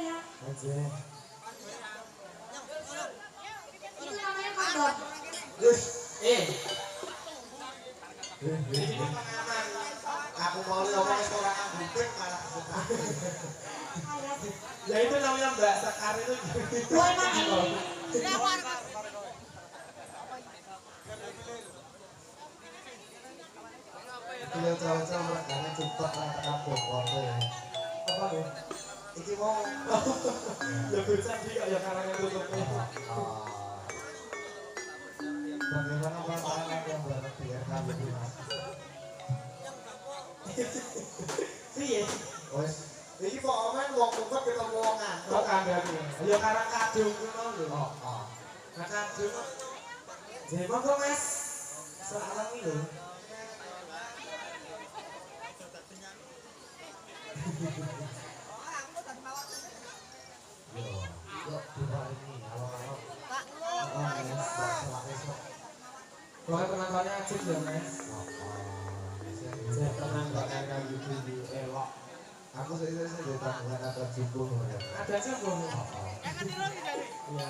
ya. Aja. Itu namanya kondom. Terus, Ini kan pengaman. Aku mau ngomong seorang ambek malah suka. Ya itu namanya Mbak Sekar itu. Oh emang ini. Beliau cowok-cowok mereka cepet lah kampung waktu ya. apa nih? Iki mau Ya bisa sih kayak karangnya tutupnya. bagaimana pasangan yang berlebihan kali mas? Iya. Wes, iki pokoknya wong kumpul ketemu wong ngantuk. Kok kandangnya? Ya karang kadung kuno lho. Nah kadung. Jadi monggo Mas. Sekarang ini lho. Pokoknya penontonnya acik ya Mas. Saya tenang gak kayak gitu elok. Aku saya di tanggungan ada jipung ya. Ada siapa? Iya.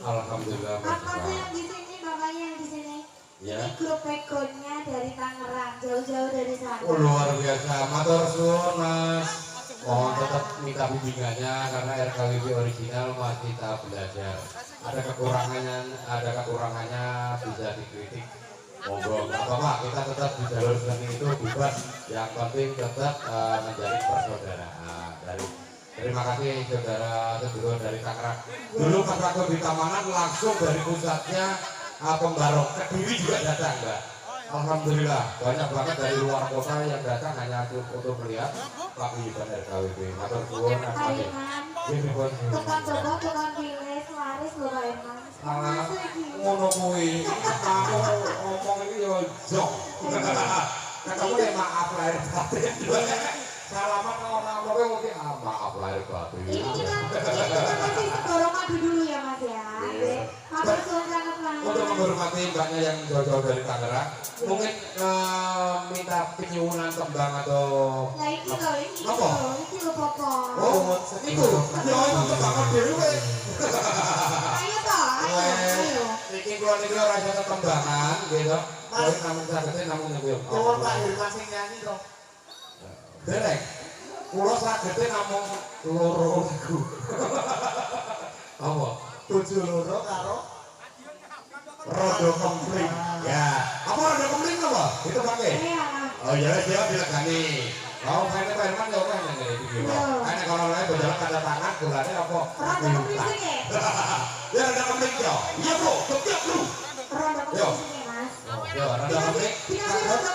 Alhamdulillah. Apa tuh yang di sini, bapaknya yang di sini? Ya. Ini grup backgroundnya dari Tangerang, jauh-jauh dari sana. Oh, luar biasa, matur suwun Mas. Mohon tetap minta bimbingannya karena RKWB original masih tahap belajar. Ada kekurangannya bisa dikritik. Monggo, nggak apa-apa, kita tetap di jalur seni itu bebas. Yang penting tetap menjadi persaudaraan. Terima kasih saudara sedulur dari Tangerang. Dulu pas waktu di Tamanan langsung dari pusatnya Pembarok Kediri juga datang, Mbak. Alhamdulillah banyak banget dari luar kota yang datang hanya untuk melihat paguyuban RKWB. Matur suwun Pak asmane. Irman, Nggih pun. tukang coba, tukang pilih, laris loh Pak Irman. Salah ngono kuwi. Aku ngomong iki yo jok. Ketemu ya maaf lahir batin. Salaman orang kowe mungkin maaf lahir batin. Ini kita masih dorong madu dulu ya Mas ya. Matur suwun sangat Mas. Untuk menghormati mbaknya yang jauh-jauh dari Tangerang, mungkin minta penyuwunan tembang atau Nah iki loh, apa? iki loh Popo. Oh, itu. Ya itu tembang dhewe. Ayo toh, ayo. Iki kula niki ora ada tembangan, gitu. Mas namun sagete namun niku. Nyuwun Pak Irman sing nyanyi to. Derek. Kula sagete namung loro lagu. Apa? 72 karo Rodo Kempling. Ya. Apa Rodo Kempling apa? Itu pakai. Iya. Oh iya, dia bilang gani. Oh, kayaknya Pak Irman ya kan yang dari video. Kayaknya kalau gejala tanda tangan bulannya apa? Rondo kemising ya? Ya rada kemik yo. Iya bro, ketiak bro. Rondo kemising ya mas? Yo rada kemik. Dikasih rondo